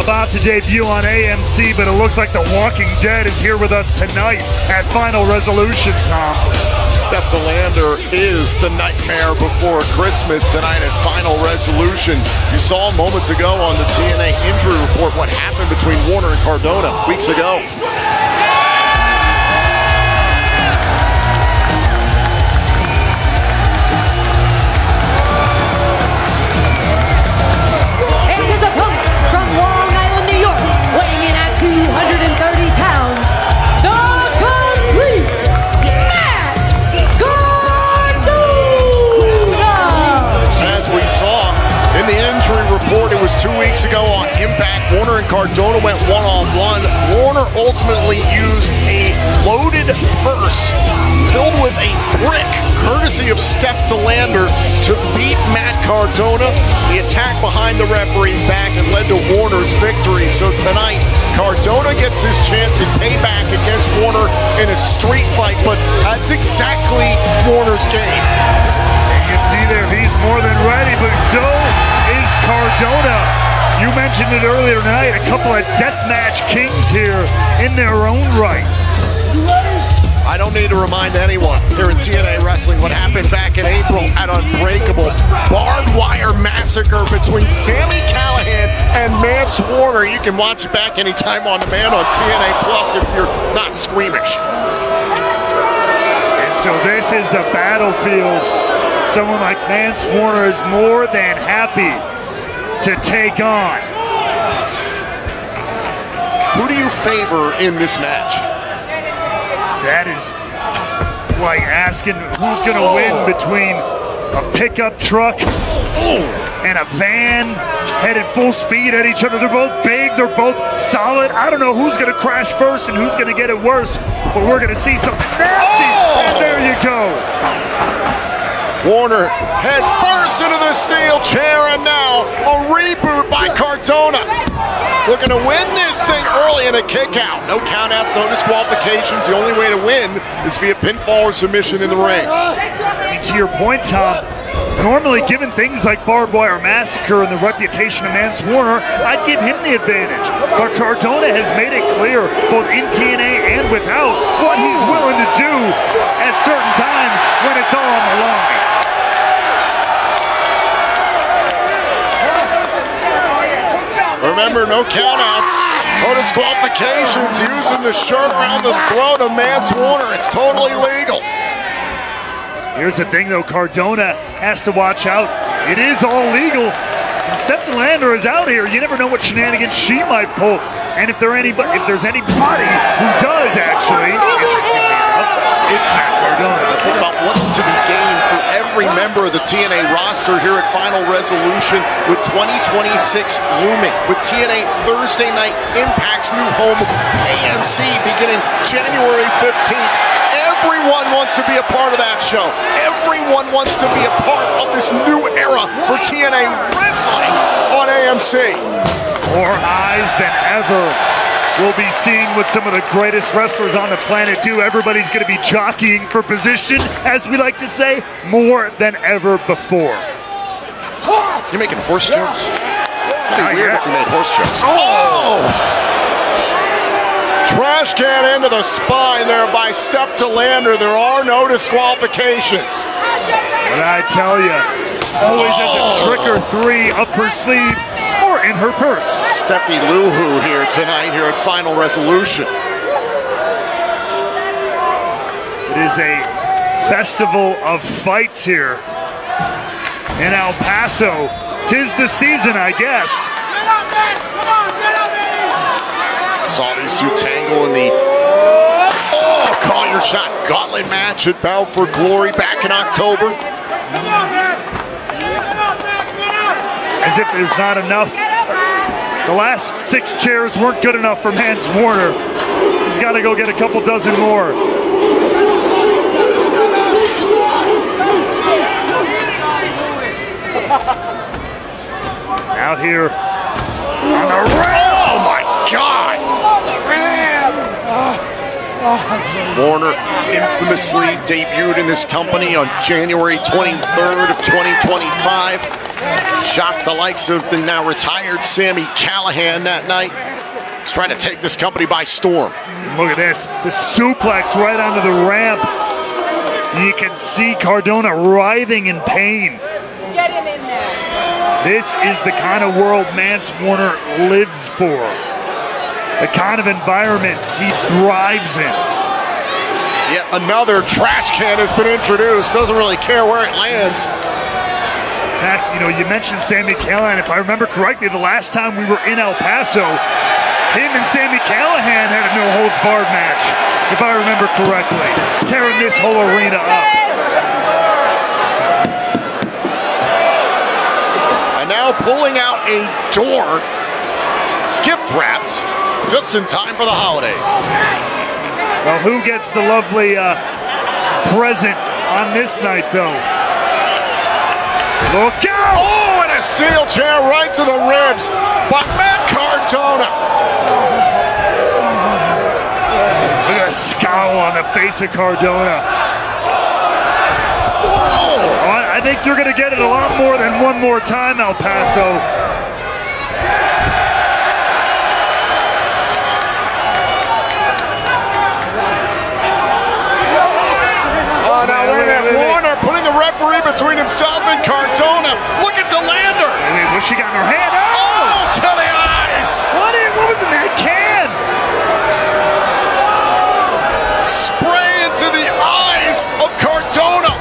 about to debut on AMC, but it looks like The Walking Dead is here with us tonight at Final Resolution, Tom. Steph DeLander is the nightmare before Christmas tonight at Final Resolution. You saw moments ago on the TNA injury report what happened between Warner and Cardona weeks ago. It was 2 weeks ago on Impact. Warner and Cardona went one-on-one. Warner ultimately used a loaded purse filled with a brick, courtesy of Steph DeLander, to beat Matt Cardona. The attack behind the referee's back and led to Warner's victory. So tonight, Cardona gets his chance at payback against Warner in a street fight, but that's exactly Warner's game. You see there, he's more than ready, but so is Cardona. You mentioned it earlier tonight, a couple of deathmatch kings here in their own right. I don't need to remind anyone here in TNA Wrestling what happened back in April at Unbreakable. Barbed wire massacre between Sami Callihan and Mance Warner. You can watch it back anytime on demand on TNA Plus if you're not squeamish. And so this is the battlefield. Someone like Mance Warner is more than happy to take on. Who do you favor in this match? That is like asking who's going to win between a pickup truck and a van headed full speed at each other. They're both big, they're both solid. I don't know who's going to crash first and who's going to get it worse, but we're going to see something nasty. And there you go. Warner head first into the steel chair, and now a reboot by Cardona. Looking to win this thing early in a kick out. No countouts, no disqualifications. The only way to win is via pinfall or submission in the ring. To your point, Tom, normally given things like barbed wire massacre and the reputation of Mance Warner, I'd give him the advantage. But Cardona has made it clear, both in TNA and without, what he's willing to do at certain times when it's all on the line. Remember, no countouts, no disqualifications, using the shirt around the throat of Mance Warner. It's totally legal. Here's the thing, though. Cardona has to watch out. It is all legal. And Steph DeLander is out here. You never know what shenanigans she might pull. And if there's anybody who does actually, interestingly enough, it's Matt Cardona. The thing about what's to be gained for every member of the TNA roster here at Final Resolution with 2026 looming, with TNA Thursday Night Impact's new home AMC beginning January 15th. Everyone wants to be a part of that show. Everyone wants to be a part of this new era for TNA Wrestling on AMC. More eyes than ever. We'll be seeing what some of the greatest wrestlers on the planet do. Everybody's going to be jockeying for position, as we like to say, more than ever before. You're making horse jokes? It'd be weird if you made horse jokes. Oh! Trash can into the spine there by Steph DeLander. There are no disqualifications. But I tell you, always has a trick or three up her sleeve or in her purse. Steffi Luhu here tonight here at Final Resolution. It is a festival of fights here in El Paso. 'Tis the season, I guess. Saw these two tangle in the call your shot gauntlet match at Bound for Glory back in October. As if there's not enough. The last 6 chairs weren't good enough for Mance Warner. He's got to go get a couple dozen more. Out here on the ramp. Oh my God! Warner infamously debuted in this company on January 23rd of 2025. Shocked the likes of the now retired Sami Callihan that night. He's trying to take this company by storm. Look at this, the suplex right onto the ramp. You can see Cardona writhing in pain. Get him in there. This is the kind of world Mance Warner lives for. The kind of environment he thrives in. Yet another trash can has been introduced. Doesn't really care where it lands. Matt, you mentioned Sami Callihan. If I remember correctly, the last time we were in El Paso, him and Sami Callihan had a no-holds-barred match, if I remember correctly, tearing this whole arena up. And now pulling out a door, gift-wrapped, just in time for the holidays. Well, who gets the lovely present on this night, though? Look out! Oh, and a steel chair right to the ribs by Matt Cardona. Look at a scowl on the face of Cardona. Oh, I think you're going to get it a lot more than one more time, El Paso. Oh, now look at Warner putting the referee between himself and Cardona. Look at Delander. What's she got in her hand? Oh, to the eyes. What was in that can? Spray into the eyes of Cardona.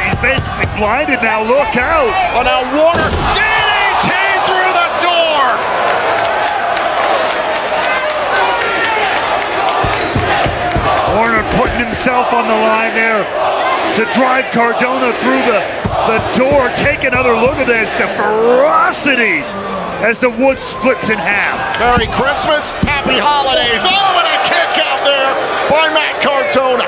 He's basically blinded now. Look out. Oh, now Warner DDT through the door. Warner putting himself on the line there to drive Cardona through the door. Take another look at this. The ferocity as the wood splits in half. Merry Christmas, Happy Holidays. Oh, and a kick out there by Matt Cardona.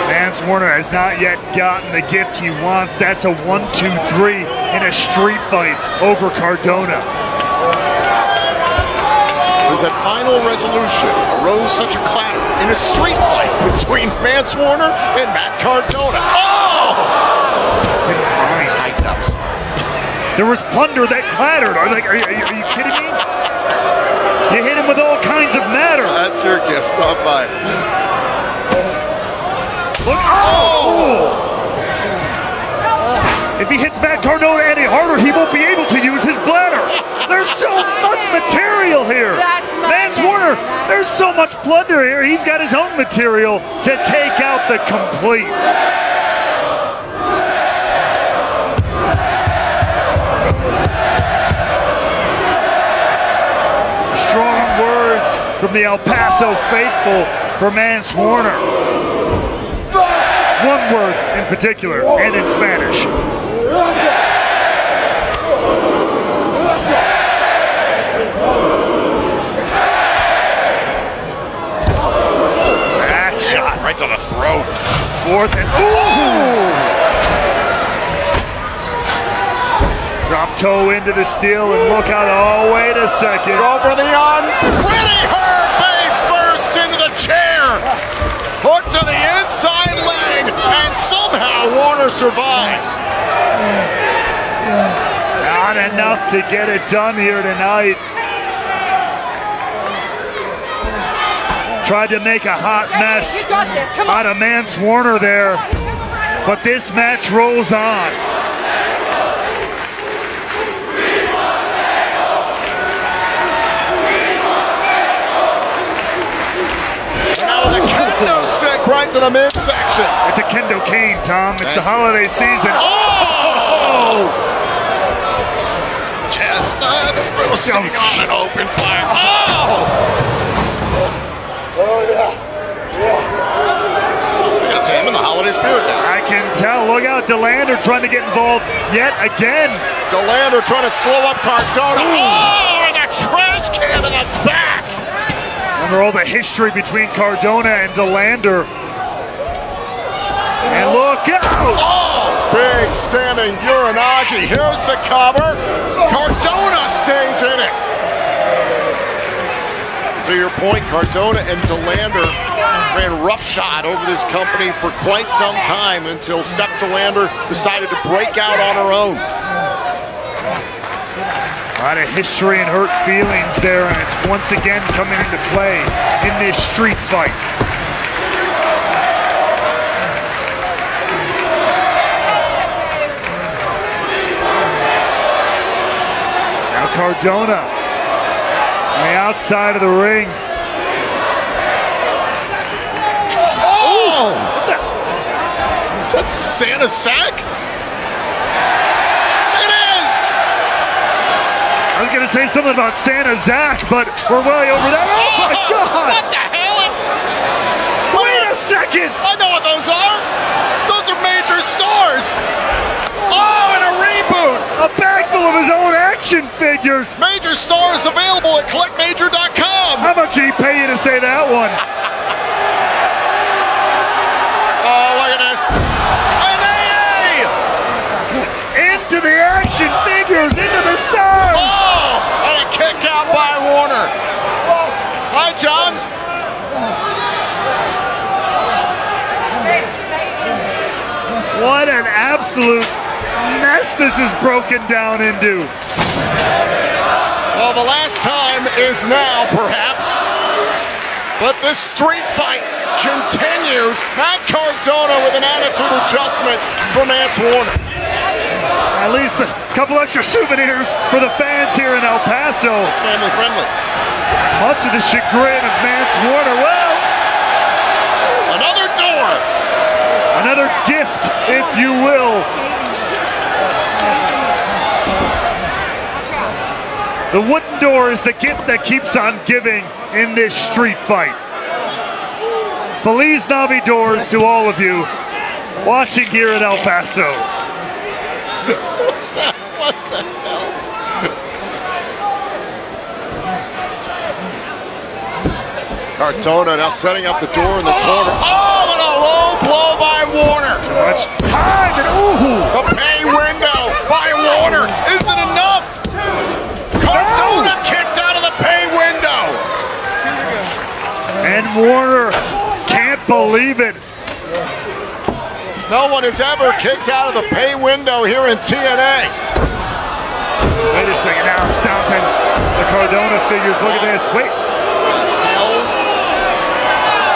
Mance Warner has not yet gotten the gift he wants. That's a 1-2-3 in a street fight over Cardona. Was that final resolution arose such a clatter in a street fight between Mance Warner and Matt Cardona. Oh! There was plunder that clattered. Are you kidding me? You hit him with all kinds of matter. That's your gift, not mine. Look, oh! If he hits Matt Cardona any harder, he won't be able to use his bladder. There's so much material here. Mance Warner, there's so much plunder here. He's got his own material to take out the complete. Strong words from the El Paso faithful for Mance Warner. One word in particular, and in Spanish. That shot right to the throat. Fourth and ooh! Drop toe into the steel and look out. Oh, wait a second. Go for the pretty her face first into the chair. Hook to the inside leg, and somehow Warner survives. Not enough to get it done here tonight. Tried to make a hot mess out of Mance Warner there, but this match rolls on. Right to the midsection. It's a kendo cane, Tom. It's the holiday season. Oh! Chestnuts roasting on an open fire. Oh! You gotta say, I'm in the holiday spirit now. I can tell. Look out, Delander trying to get involved yet again. Delander trying to slow up Cardona. Oh, and a trash can in the back. Remember all the history between Cardona and Delander. And look out! Oh, big standing Uranagi. Here's the cover. Cardona stays in it. To your point, Cardona and Delander ran roughshod over this company for quite some time until Steph DeLander decided to break out on her own. A lot of history and hurt feelings there, and it's once again coming into play in this street fight. Now Cardona on the outside of the ring. Oh! Is that Santa Sack? I was going to say something about Santa Zach, but we're way over that. Oh my God! What the hell? Wait a second! I know what those are! Those are Major Stars! Oh, and a reboot! A bag full of his own action figures! Major Stars available at collectmajor.com! How much did he pay you to say that one? Oh, look at this! An AA! Into the action figures! Into the stars! Oh! And a kick out by Warner! Hi, John! What an absolute mess this is broken down into. Well, the last time is now, perhaps. But this street fight continues. Matt Cardona with an attitude adjustment for Mance Warner. At least a couple extra souvenirs for the fans here in El Paso. It's family friendly. Much of the chagrin of Mance Warner. Well, another door. Another gift, if you will. The wooden door is the gift that keeps on giving in this street fight. Feliz Navidores to all of you watching here in El Paso. What the hell? Cardona now setting up the door in the corner. Oh, and a low blow by Warner. Too much time, and ooh! The pay window by Warner isn't enough. Cardona kicked out of the pay window. And Warner can't believe it. No one has ever kicked out of the pay window here in TNA. Wait a second, now stopping the Cardona figures. Look at this. Wait.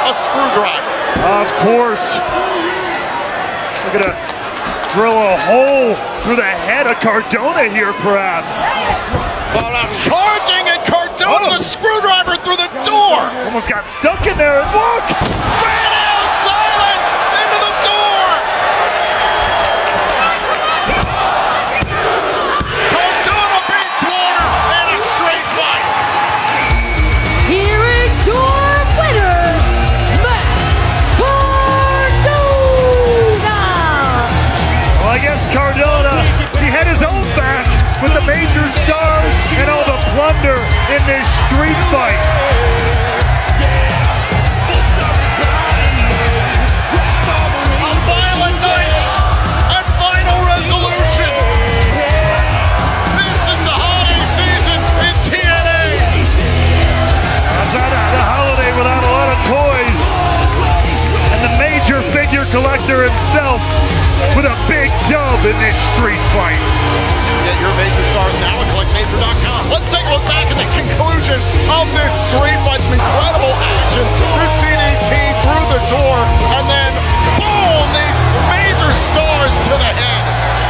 A screwdriver. Of course. We're gonna drill a hole through the head of Cardona here, perhaps. Oh, now charging, and Cardona the screwdriver through the door. Almost got stuck in there, and look! Radio silence into the door. Cardona beats Warner in a straight fight. Here is your winner, Matt Cardona! Well, I guess Cardona, he had his own back with the major stars and all the plunder in this street fight. A violent night and final resolution. This is the holiday season in TNA. It's not a holiday without a lot of toys. And the major figure collector himself with a big dub in this street fight. Get your major stars now at collectmajor.com. Let's take a look back at the conclusion of this street fight. Some incredible action. This DDT through the door, and then boom, these major stars to the head.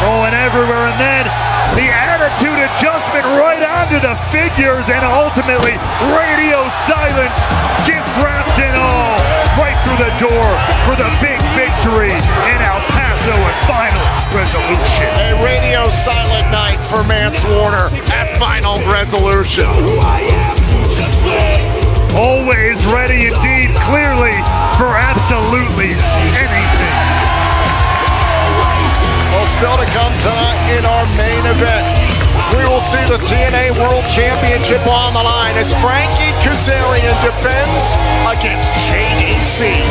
Going everywhere, and then the attitude adjustment right onto the figures, and ultimately radio silence, gift wrapped and all, right through the door for the big victory in El Paso and final resolution. A radio silent night for Mance Warner at final resolution. Always ready indeed, clearly, for absolutely anything. Well, still to come tonight in our main event, we will see the TNA World Championship on the line as Frankie Kazarian defends against JDC.